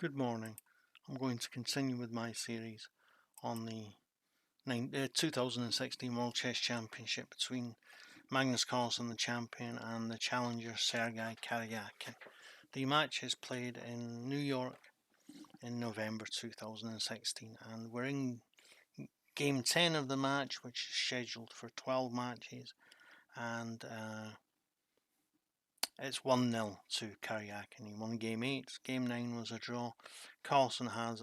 Good morning. I'm going to continue with my series on the 2016 World Chess Championship between Magnus Carlsen, the champion, and the challenger Sergei Karyakin. The match is played in New York in November 2016, and we're in game 10 of the match, which is scheduled for 12 matches, and it's 1-0 to Karyakin. He won game 8. Game 9 was a draw. Carlsen has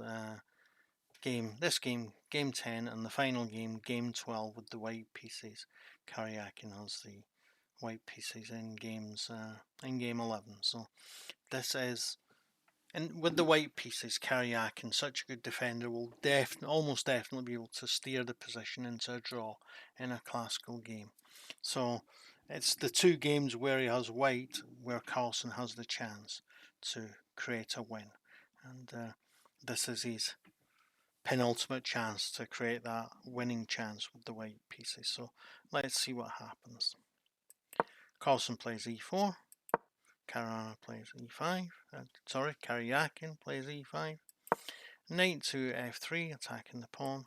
game 10, and the final game 12 with the white pieces. Karyakin has the white pieces in game 11. So this is, and with the white pieces, Karyakin, such a good defender, will almost definitely be able to steer the position into a draw in a classical game. So it's the two games where he has white where Carlsen has the chance to create a win, and this is his penultimate chance to create that winning chance with the white pieces. So let's see what happens. Carlsen plays e4. Karyakin plays e5. Karyakin plays e5. Knight to f3, attacking the pawn.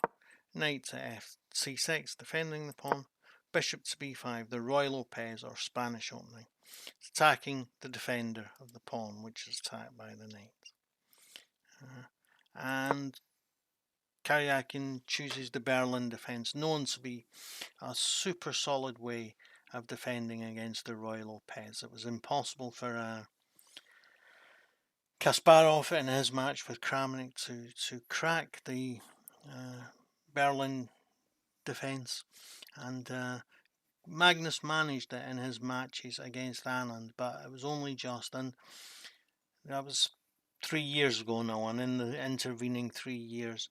Knight to c6, defending the pawn. Bishop to b5, the Roy Lopez or Spanish opening. It's attacking the defender of the pawn, which is attacked by the knight. And Karyakin chooses the Berlin defense, known to be a super solid way of defending against the Roy Lopez. It was impossible for Kasparov in his match with Kramnik to crack the Berlin defense, and Magnus managed it in his matches against Anand, but it was only just, and that was 3 years ago now, and in the intervening 3 years,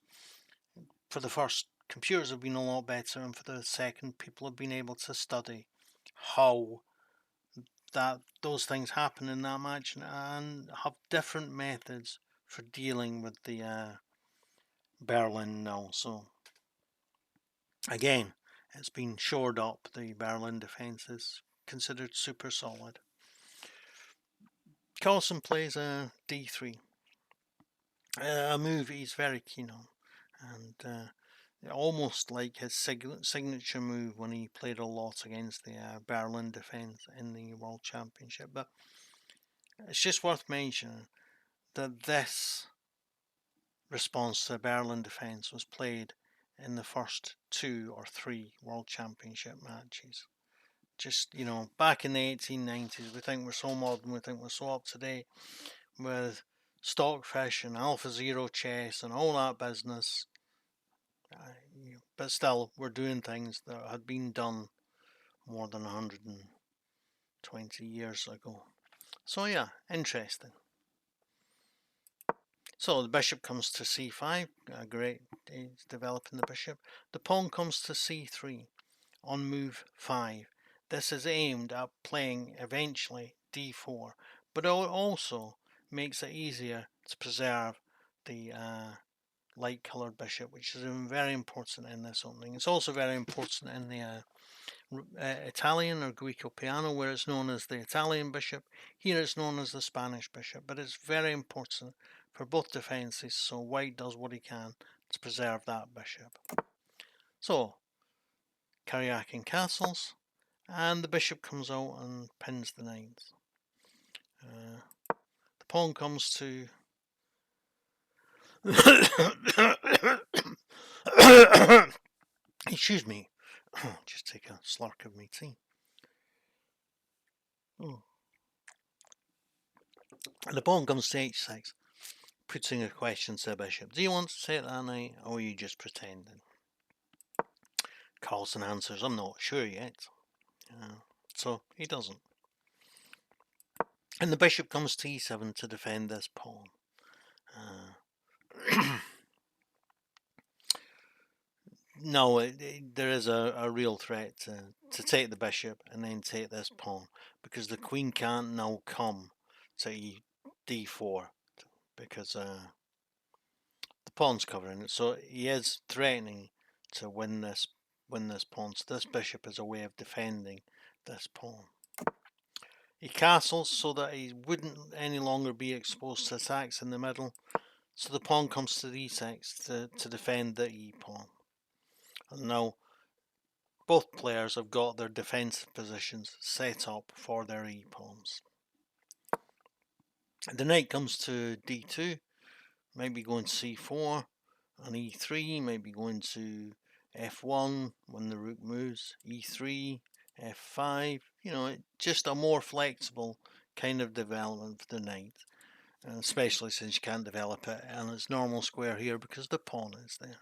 for the first, computers have been a lot better, and for the second, people have been able to study how those things happen in that match and have different methods for dealing with the Berlin now. So again, it's been shored up. The Berlin defense is considered super solid. Carlsen plays a d3, a move he's very keen on, and almost like his signature move when he played a lot against the Berlin defense in the World Championship. But it's just worth mentioning that this response to the Berlin defense was played in the first 2 or 3 World Championship matches. Just, back in the 1890s, we think we're so modern, we think we're so up to date with Stockfish and Alpha Zero chess and all that business. But still, we're doing things that had been done more than 120 years ago. So yeah, interesting. So the bishop comes to c5, great, he's developing the bishop. The pawn comes to c3 on move 5. This is aimed at playing eventually d4, but it also makes it easier to preserve the light coloured bishop, which is very important in this opening. It's also very important in the Italian or Guico piano, where it's known as the Italian bishop. Here it's known as the Spanish bishop, but it's very important for both defences, so white does what he can to preserve that bishop. So Karyakin castles, and the bishop comes out and pins the knight. The pawn comes to excuse me, just take a slurk of my tea. And the pawn comes to h6, putting a question to the bishop. Do you want to take that knight, or are you just pretending? Carlsen answers, I'm not sure yet. So he doesn't. And the bishop comes to e7 to defend this pawn. No, there is a real threat to take the bishop and then take this pawn, because the queen can't now come to d4 because the pawn's covering it. So he is threatening to win this pawn. So this bishop is a way of defending this pawn. He castles so that he wouldn't any longer be exposed to attacks in the middle, So the pawn comes to d6 to defend the e pawn. And now both players have got their defensive positions set up for their e pawns. The knight comes to d2, maybe going to c4, and e3, maybe going to f1 when the rook moves, e3, f5, just a more flexible kind of development for the knight, and especially since you can't develop it in its normal square here because the pawn is there.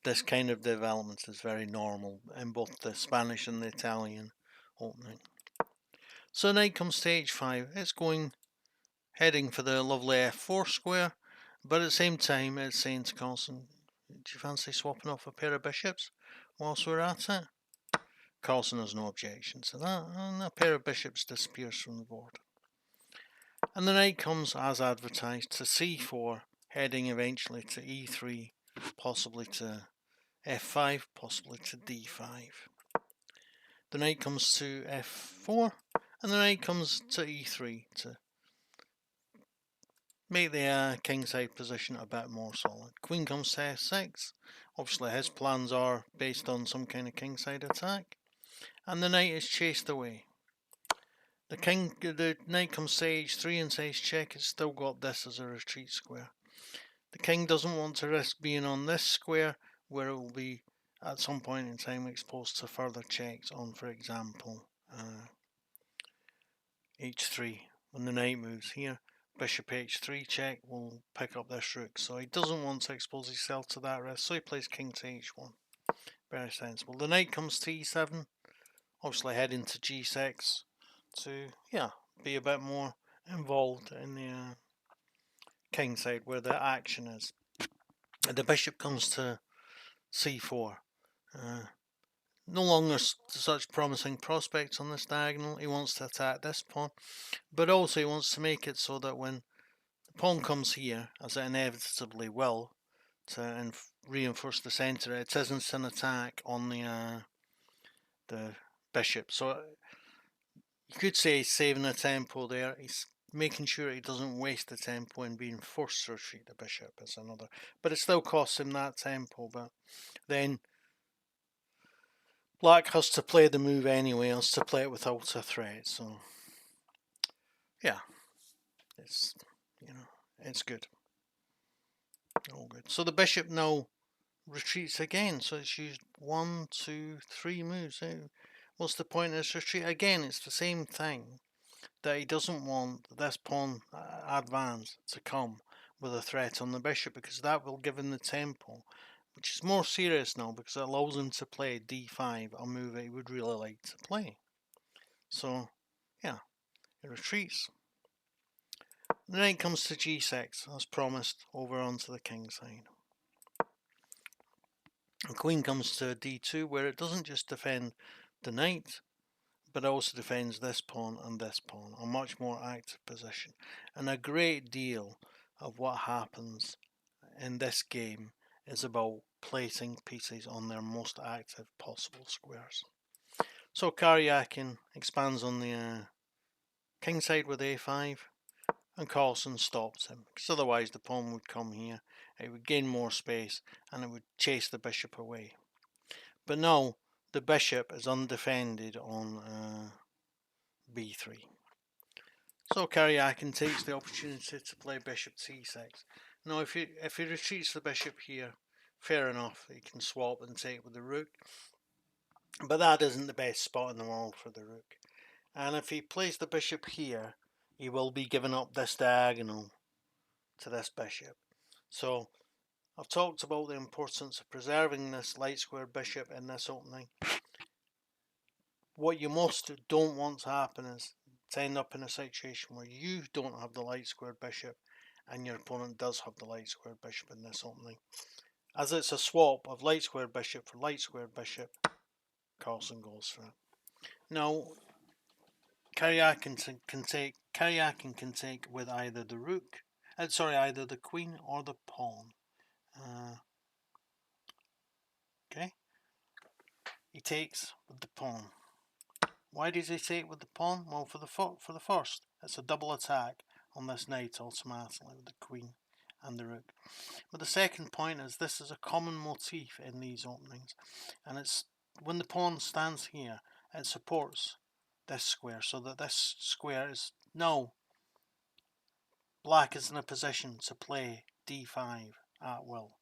This kind of development is very normal in both the Spanish and the Italian opening. So knight comes to h5, it's heading for the lovely f4 square, but at the same time it's saying to Carlsen, do you fancy swapping off a pair of bishops whilst we're at it? Carlsen has no objection to that, and a pair of bishops disappears from the board. And the knight comes, as advertised, to c4, heading eventually to e3, possibly to f5, possibly to d5. The knight comes to f4, and the knight comes to e3 to make the kingside position a bit more solid. Queen comes to f6. Obviously his plans are based on some kind of kingside attack. And the knight is chased away. The knight comes to h3 and says check, it's still got this as a retreat square. The king doesn't want to risk being on this square where it will be at some point in time exposed to further checks on, for example, h3. When the knight moves here, bishop h3 check will pick up this rook, so he doesn't want to expose himself to that risk, so he plays king to h1. Very sensible. The knight comes to e7, obviously heading to g6 to be a bit more involved in the king side where the action is. The bishop comes to c4. No longer such promising prospects on this diagonal. He wants to attack this pawn, but also he wants to make it so that when the pawn comes here, as it inevitably will, to reinforce the centre, it isn't an attack on the bishop. So you could say he's saving a tempo there. He's making sure he doesn't waste the tempo in being forced to retreat the bishop is another. But it still costs him that tempo. But then black has to play the move anyway, has to play it without a threat. So yeah, it's it's good. All good. So the bishop now retreats again. So it's used 1, 2, 3 moves. What's the point of this retreat? Again, it's the same thing. That he doesn't want this pawn advance to come with a threat on the bishop because that will give him the tempo, which is more serious now because it allows him to play d5, a move that he would really like to play. So yeah, he retreats. The knight comes to g6 as promised over onto the king side. The queen comes to d2 where it doesn't just defend the knight, but also defends this pawn and this pawn, a much more active position. And a great deal of what happens in this game is about placing pieces on their most active possible squares. So Karyakin expands on the king side with a5, and Carlsen stops him, because otherwise the pawn would come here, it would gain more space, and it would chase the bishop away. But now the bishop is undefended on b3. So Karyakin takes the opportunity to play bishop c6. Now if he retreats the bishop here, fair enough, he can swap and take with the rook. But that isn't the best spot in the world for the rook. And if he plays the bishop here, he will be giving up this diagonal to this bishop. So I've talked about the importance of preserving this light square bishop in this opening. What you most don't want to happen is to end up in a situation where you don't have the light squared bishop and your opponent does have the light squared bishop in this opening. As it's a swap of light squared bishop for light squared bishop, Carlsen goes for it. Now, Karyakin can take with either the rook, either the queen or the pawn. Okay, he takes with the pawn. Why does he take with the pawn? Well, for the first, it's a double attack on this knight automatically with the queen and the rook. But the second point is this is a common motif in these openings, and it's when the pawn stands here, it supports this square, so that this square is no. Black is in a position to play d5 at will.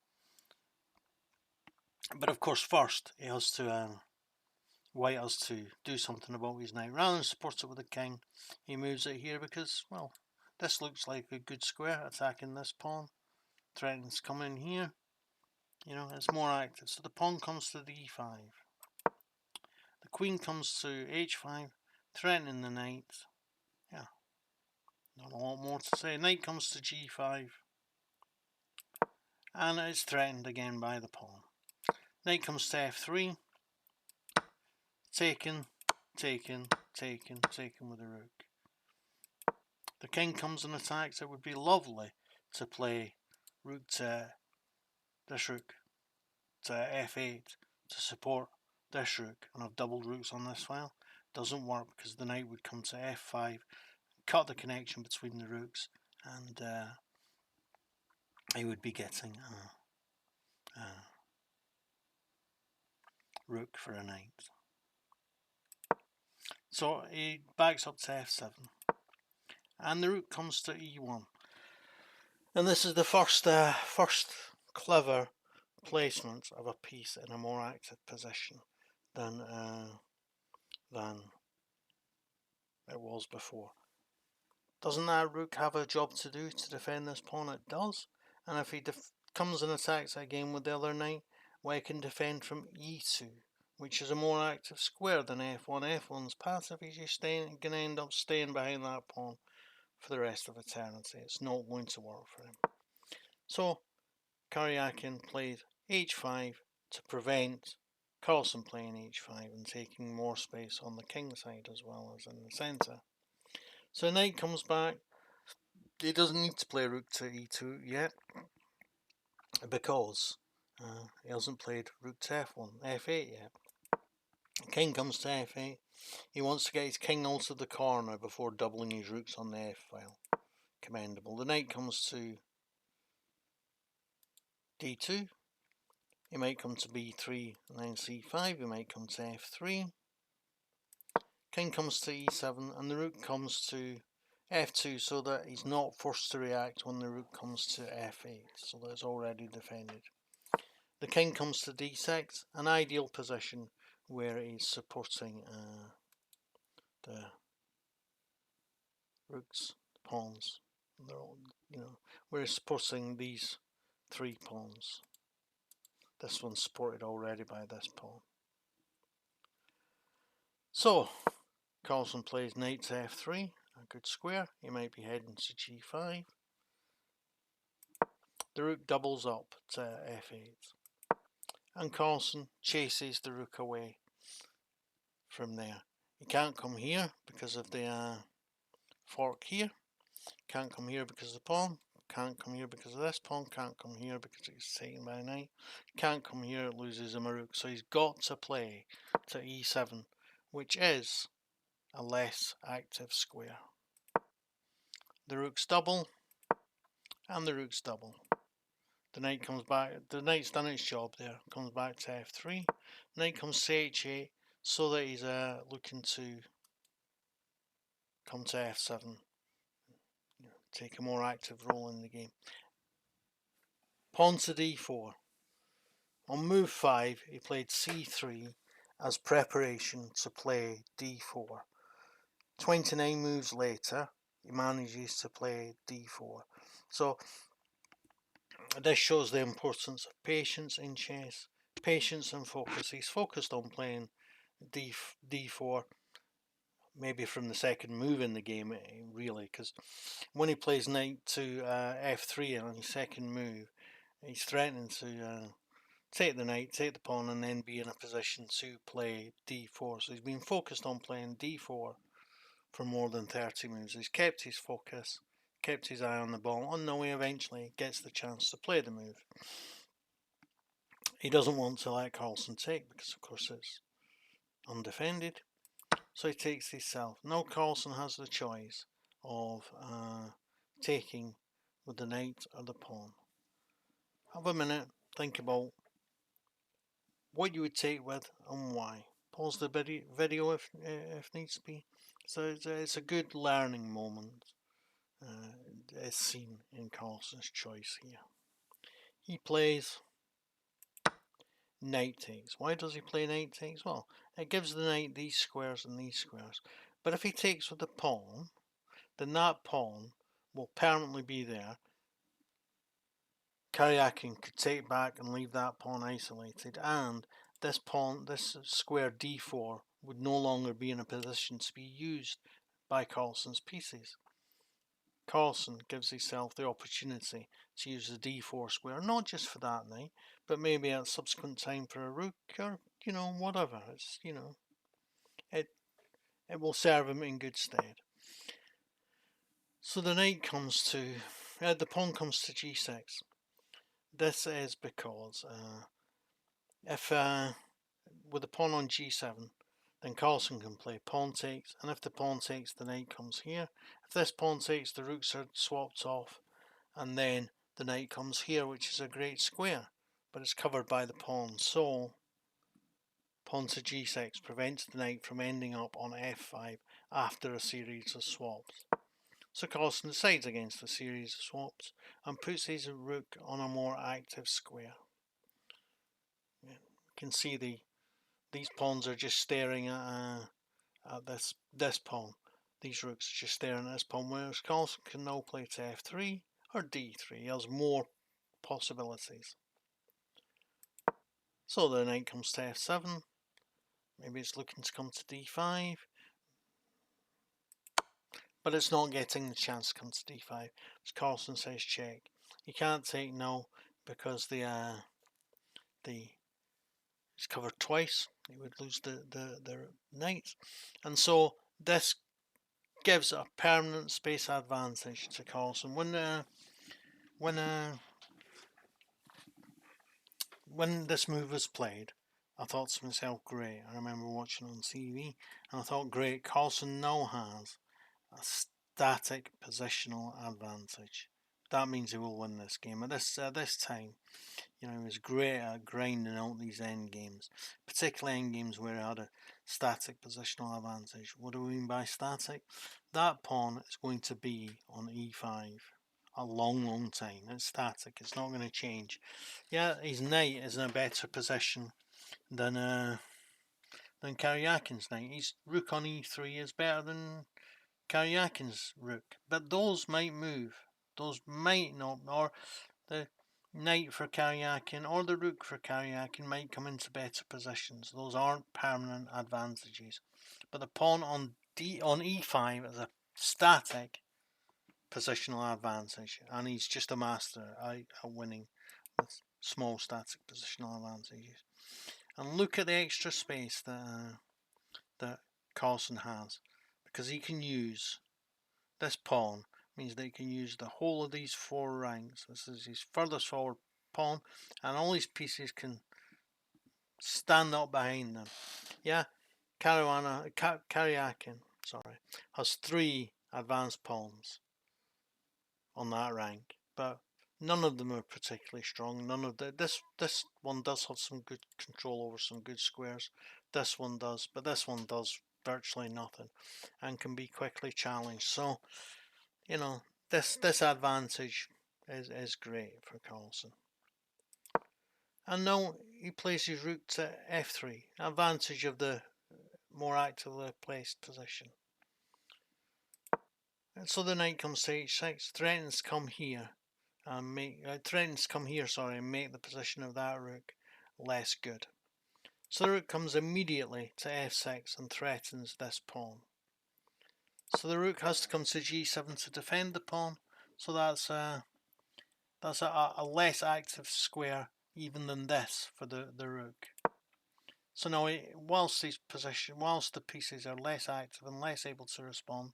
But of course, first he has to white has to do something about his knight. Rather than support it with a king, he moves it here because, well, this looks like a good square attacking this pawn. Threatens coming here. You know, it's more active. So the pawn comes to d5. The queen comes to h5, threatening the knight. Yeah, not a lot more to say. Knight comes to g5, and it's threatened again by the pawn. Knight comes to f3, taken, taken, taken, taken with the rook. The king comes and attacks. It would be lovely to play rook to this rook to f8 to support this rook, and I've doubled rooks on this file. Doesn't work because the knight would come to f5, cut the connection between the rooks, and he would be getting a rook for a knight. So he backs up to f7, and the rook comes to e1. And this is the first clever placement of a piece in a more active position than it was before. Doesn't that rook have a job to do to defend this pawn? It does. And if he comes and attacks again with the other knight, well, he can defend from e2, which is a more active square than f1. F1's passive. He's just going to end up staying behind that pawn for the rest of eternity. It's not going to work for him. So Karyakin played h5 to prevent Carlsen playing h5 and taking more space on the king side as well as in the centre. So knight comes back. He doesn't need to play rook to e2 yet because he hasn't played rook to f1, f8 yet. King comes to f8. He wants to get his king out of the corner before doubling his rooks on the f file. Commendable. The knight comes to d2. He might come to b3 and then c5. He might come to f3. King comes to e7 and the rook comes to f2 so that he's not forced to react when the rook comes to f8, so that it's already defended. The king comes to d6, an ideal position where he's supporting the rooks, the pawns. They're all, where he's supporting these three pawns. This one's supported already by this pawn. So Carlsen plays knight to f3, a good square. He might be heading to g5. The rook doubles up to f8, and Carlsen chases the rook away from there. He can't come here because of the fork here. Can't come here because of the pawn. Can't come here because of this pawn. Can't come here because it's taken by a knight. Can't come here, it loses him a rook. So he's got to play to e7, which is a less active square. The rook's double, and the rook's double. The knight comes back. The knight's done its job there. Comes back to f3. Knight comes to h8, so that he's looking to come to f7, take a more active role in the game. Pawn to d4. On move 5, he played c3 as preparation to play d4. 29 moves later, he manages to play d4. So this shows the importance of patience in chess, patience and focus. He's focused on playing d4, maybe from the second move in the game, really, because when he plays knight to f3 on his second move, he's threatening to take the knight, take the pawn, and then be in a position to play d4. So he's been focused on playing d4 for more than 30 moves. He's kept his focus, kept his eye on the ball, and no, he eventually gets the chance to play the move. He doesn't want to let Carlsen take because, of course, it's undefended. So he takes himself. Now Carlsen has the choice of taking with the knight or the pawn. Have a minute, think about what you would take with and why. Pause the video if needs to be. So it's a good learning moment. As seen in Carlsen's choice here. He plays knight takes. Why does he play knight takes? Well, it gives the knight these squares and these squares. But if he takes with the pawn, then that pawn will permanently be there. Karyakin could take back and leave that pawn isolated, and this square d4 would no longer be in a position to be used by Carlsen's pieces. Carlsen gives himself the opportunity to use the d4 square, not just for that knight, but maybe at a subsequent time for a rook, or whatever. It's it will serve him in good stead. So the knight comes to the pawn comes to g6. This is because if with the pawn on g7, then Carlsen can play pawn takes, and if the pawn takes, the knight comes here. If this pawn takes, the rooks are swapped off, and then the knight comes here, which is a great square, but it's covered by the pawn. So pawn to g6 prevents the knight from ending up on f5 after a series of swaps. So Carlsen decides against a series of swaps and puts his rook on a more active square. You can see these pawns are just staring at this pawn. These rooks are just staring at this pawn, whereas Carlsen can now play to f3 or d3. He has more possibilities. So the knight comes to f7. Maybe it's looking to come to d5. But it's not getting the chance to come to d5. As Carlsen says, check. You can't take no because it's covered twice. He would lose the knight. And so this gives a permanent space advantage to Carlsen. When this move was played, I thought to myself, great. I remember watching on TV, and I thought, great, Carlsen now has a static positional advantage. That means he will win this game. At this time, he was great at grinding out these end games, particularly end games where he had a static positional advantage. What do we mean by static? That pawn is going to be on e5 a long time. It's static. It's not going to change. Yeah, his knight is in a better position than Karyakin's knight. His rook on e3 is better than Karyakin's rook, but those might move. Those might not, or the knight for Karyakin or the rook for Karyakin might come into better positions. Those aren't permanent advantages. But the pawn on e5 is a static positional advantage, and he's just a master at winning with small static positional advantages. And look at the extra space that Carlsen has, because he can use this pawn. Means that he can use the whole of these 4 ranks. This is his furthest forward pawn, and all his pieces can stand up behind them. Yeah, Karyakin has 3 advanced pawns on that rank, but none of them are particularly strong. This one does have some good control over some good squares. This one does, but this one does virtually nothing and can be quickly challenged. So this advantage is great for Carlsen. And now he plays his rook to f3, advantage of the more actively placed position. And so the knight comes to h6, threatens to come here and make the position of that rook less good. So the rook comes immediately to f6 and threatens this pawn. So the rook has to come to g7 to defend the pawn. So that's a less active square even than this for the rook. So now, whilst the pieces are less active and less able to respond,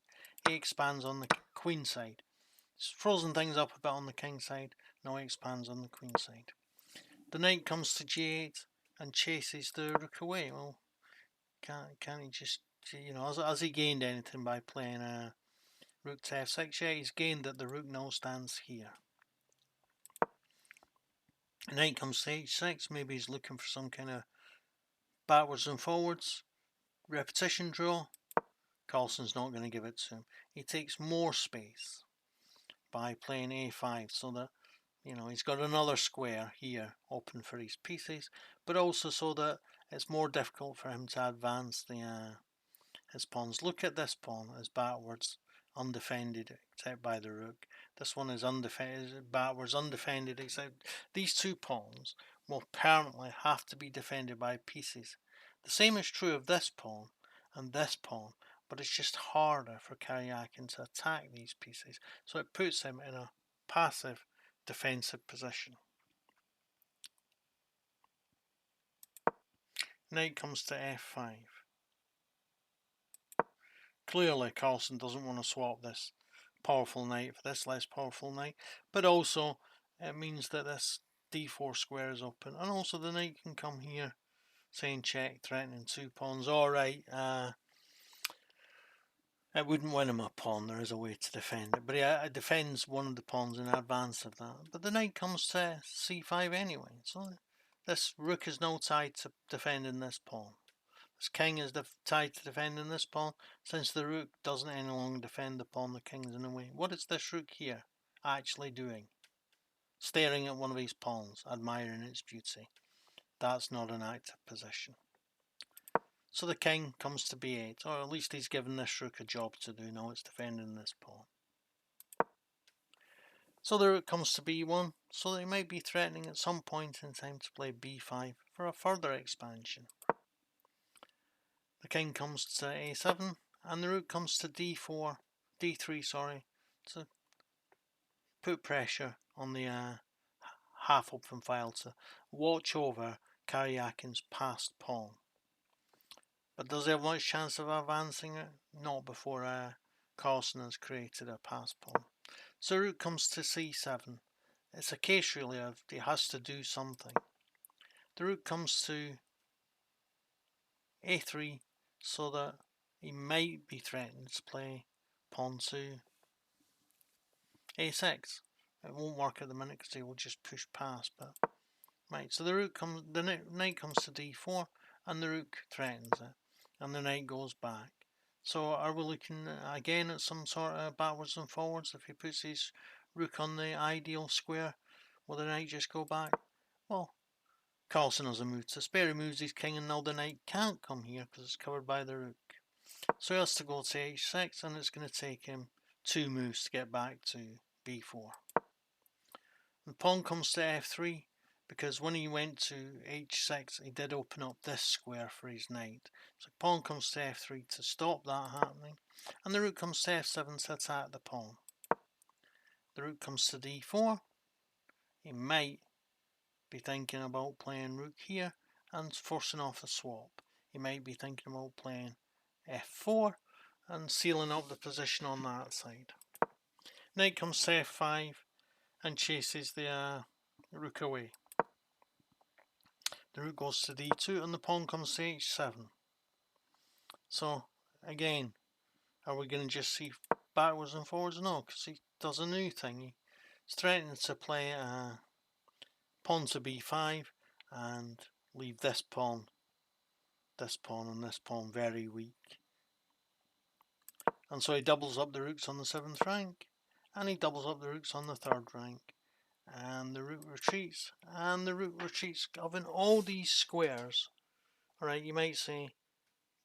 he expands on the queen side. He's frozen things up a bit on the king side. Now he expands on the queen side. The knight comes to g8 and chases the rook away. Well, can't he just, has he gained anything by playing a rook to f6? Yeah, he's gained that the rook now stands here. Knight comes to h6. Maybe he's looking for some kind of backwards and forwards repetition draw. Carlsen's not going to give it to him. He takes more space by playing a5, so that he's got another square here open for his pieces, but also so that it's more difficult for him to advance his pawns. Look at this pawn as backwards, undefended except by the rook. This one is backwards, undefended except these two pawns will permanently have to be defended by pieces. The same is true of this pawn and this pawn, but it's just harder for Karyakin to attack these pieces, so it puts him in a passive defensive position. Knight comes to f5. Clearly Carlsen doesn't want to swap this powerful knight for this less powerful knight, but also it means that this d4 square is open, and also the knight can come here saying check, threatening two pawns. Alright, it wouldn't win him a pawn, there is a way to defend it, but it defends one of the pawns in advance of that. But the knight comes to c5 anyway, so this rook is now tied to defending this pawn. This king is tied to defending this pawn, since the rook doesn't any longer defend the pawn the king's in the way. What is this rook here actually doing? Staring at one of his pawns, admiring its beauty. That's not an active position. So the king comes to b8, or at least he's given this rook a job to do. Now it's defending this pawn. So the rook comes to b1, so they might be threatening at some point in time to play b5 for a further expansion. The king comes to a7, and the rook comes to d3, to put pressure on the half open file to watch over Karyakin's passed pawn. But does he have much chance of advancing it? Not before Carlsen has created a passed pawn. So rook comes to c7. It's a case really of he has to do something. The rook comes to a3, so that he might be threatened to play pawn to a6. It won't work at the minute because he will just push past, but right. So the knight comes to d4, and the rook threatens it, and the knight goes back. So are we looking again at some sort of backwards and forwards? If he puts his rook on the ideal square, will the knight just go back? Well, Carlsen has a move to spare. He moves his king, and now the knight can't come here because it's covered by the rook. So he has to go to h6, and it's going to take him 2 moves to get back to b4. The pawn comes to f3, because when he went to h6 he did open up this square for his knight. So pawn comes to f3 to stop that happening, and the rook comes to f7 to attack the pawn. The rook comes to d4. He might be thinking about playing rook here and forcing off a swap. He might be thinking about playing f4 and sealing up the position on that side. Knight comes to f5 and chases the rook away. The rook goes to d2, and the pawn comes to h7. So again, are we going to just see backwards and forwards? No, because he does a new thing. He's threatening to play pawn to b5 and leave this pawn, and this pawn very weak. And so he doubles up the rooks on the 7th rank, and he doubles up the rooks on the 3rd rank, and the rook retreats, having all these squares. Alright, you might say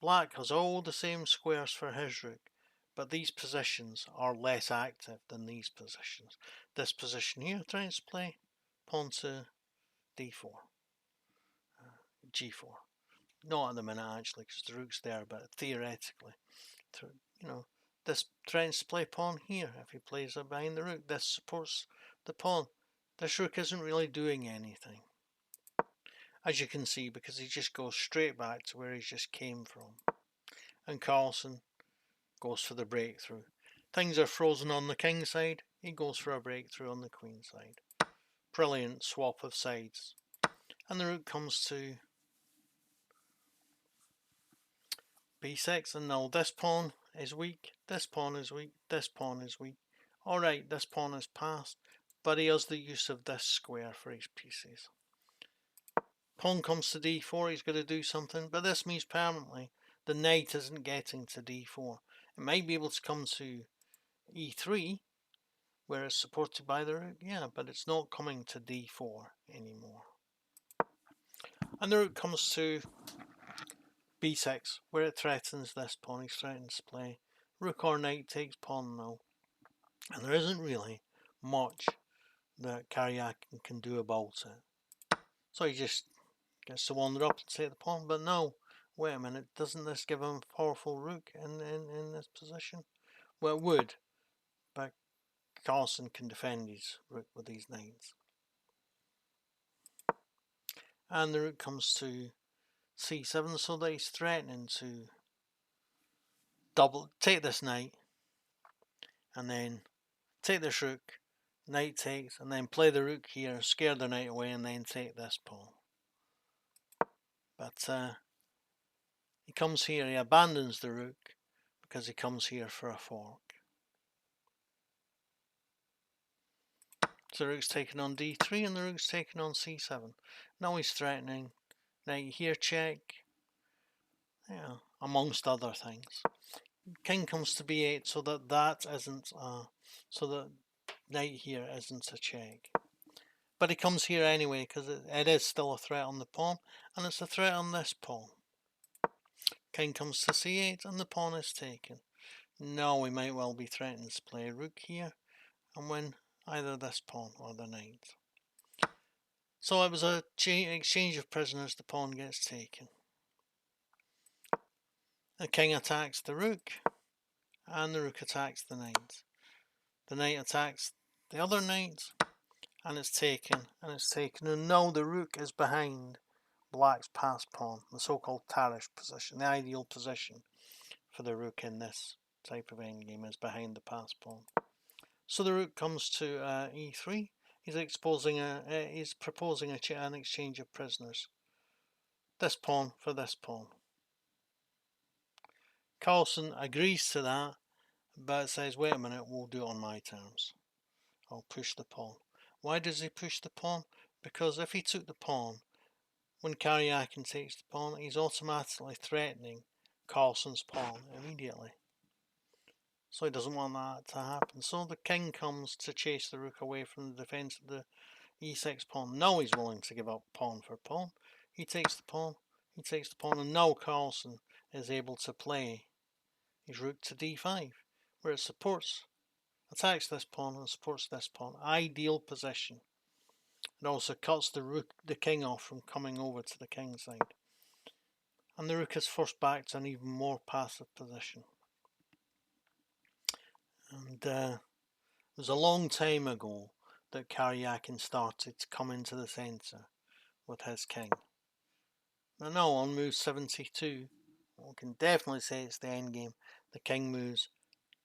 black has all the same squares for his rook, but these positions are less active than these positions. This position here tries to play pawn to d4, g4. Not at the minute actually, because the rook's there, but theoretically, this tries to play pawn here. If he plays it behind the rook, this supports the pawn. This rook isn't really doing anything, as you can see, because he just goes straight back to where he just came from. And Carlsen goes for the breakthrough. Things are frozen on the king side, he goes for a breakthrough on the queen side. Brilliant swap of sides. And the rook comes to b6, and now this pawn is weak, this pawn is weak, this pawn is weak. Alright, this pawn is passed, but he has the use of this square for his pieces. Pawn comes to d4, he's got to do something, but this means permanently the knight isn't getting to d4. It might be able to come to e3, where it's supported by the rook, yeah, but it's not coming to d4 anymore. And the rook comes to b6, where it threatens this pawn. He threatens to play rook or knight takes pawn now. And there isn't really much that Karyakin can do about it. So he just gets to wander up and take the pawn. But no, wait a minute, doesn't this give him a powerful rook in this position? Well, it would, but Carlsen can defend his rook with these knights. And the rook comes to c7, so that he's threatening to take this knight, and then take this rook, knight takes, and then play the rook here, scare the knight away, and then take this pawn. But he comes here, he abandons the rook, because he comes here for a fork. So the rook's taken on d3, and the rook's taken on c7. Now he's threatening, knight here check, yeah, amongst other things. King comes to b8, so that isn't, so that knight here isn't a check. But he comes here anyway, because it is still a threat on the pawn, and it's a threat on this pawn. King comes to c8, and the pawn is taken. Now we might well be threatening to play rook here, and win either this pawn or the knight. So it was a exchange of prisoners, the pawn gets taken. The king attacks the rook, and the rook attacks the knight. The knight attacks the other knight, and it's taken, and now the rook is behind black's pass pawn, the so-called Tarish position. The ideal position for the rook in this type of endgame is behind the pass pawn. So the rook comes to e3. He's proposing an exchange of prisoners. This pawn for this pawn. Carlsen agrees to that, but says, wait a minute, we'll do it on my terms. I'll push the pawn. Why does he push the pawn? Because if he took the pawn, when Karyakin takes the pawn, he's automatically threatening Carlsen's pawn immediately. So he doesn't want that to happen. So the king comes to chase the rook away from the defence of the e6 pawn. Now he's willing to give up pawn for pawn. He takes the pawn, and now Carlsen is able to play his rook to d5, where it attacks this pawn and supports this pawn. Ideal position. It also cuts the king off from coming over to the king's side. And the rook is forced back to an even more passive position. And it was a long time ago that Karyakin started to come into the centre with his king. Now on move 72, we can definitely say it's the endgame. The king moves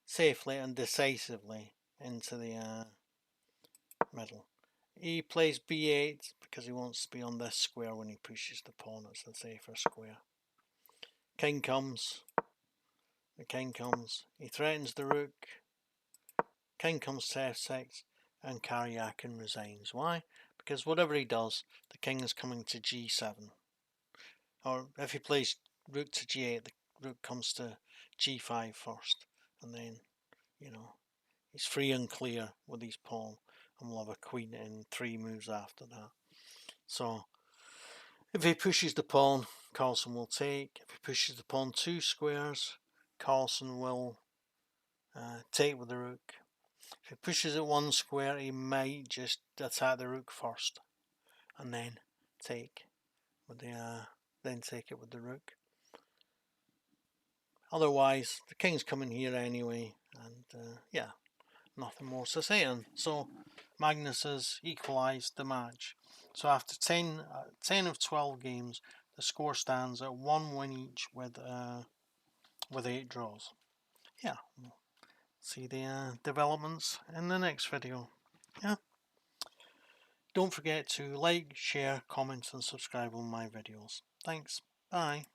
safely and decisively into the middle. He plays b8 because he wants to be on this square when he pushes the pawn. It's the safer square. King comes. The king comes. He threatens the rook. King comes to f6, and Karyakin resigns. Why? Because whatever he does, the king is coming to g7. Or if he plays rook to g8, the rook comes to g5 first, and then, you know, he's free and clear with his pawn, and we'll have a queen in 3 moves after that. So if he pushes the pawn, Carlsen will take. If he pushes the pawn 2 squares, Carlsen will take with the rook. If he pushes it 1 square, he might just attack the rook first, and then take with take it with the rook. Otherwise, the king's coming here anyway, and yeah, nothing more to say. And so Magnus has equalised the match. So after 10 of 12 games, the score stands at 1 win each with 8 draws. Yeah, we'll see the developments in the next video. Yeah. Don't forget to like, share, comment and subscribe on my videos. Thanks. Bye.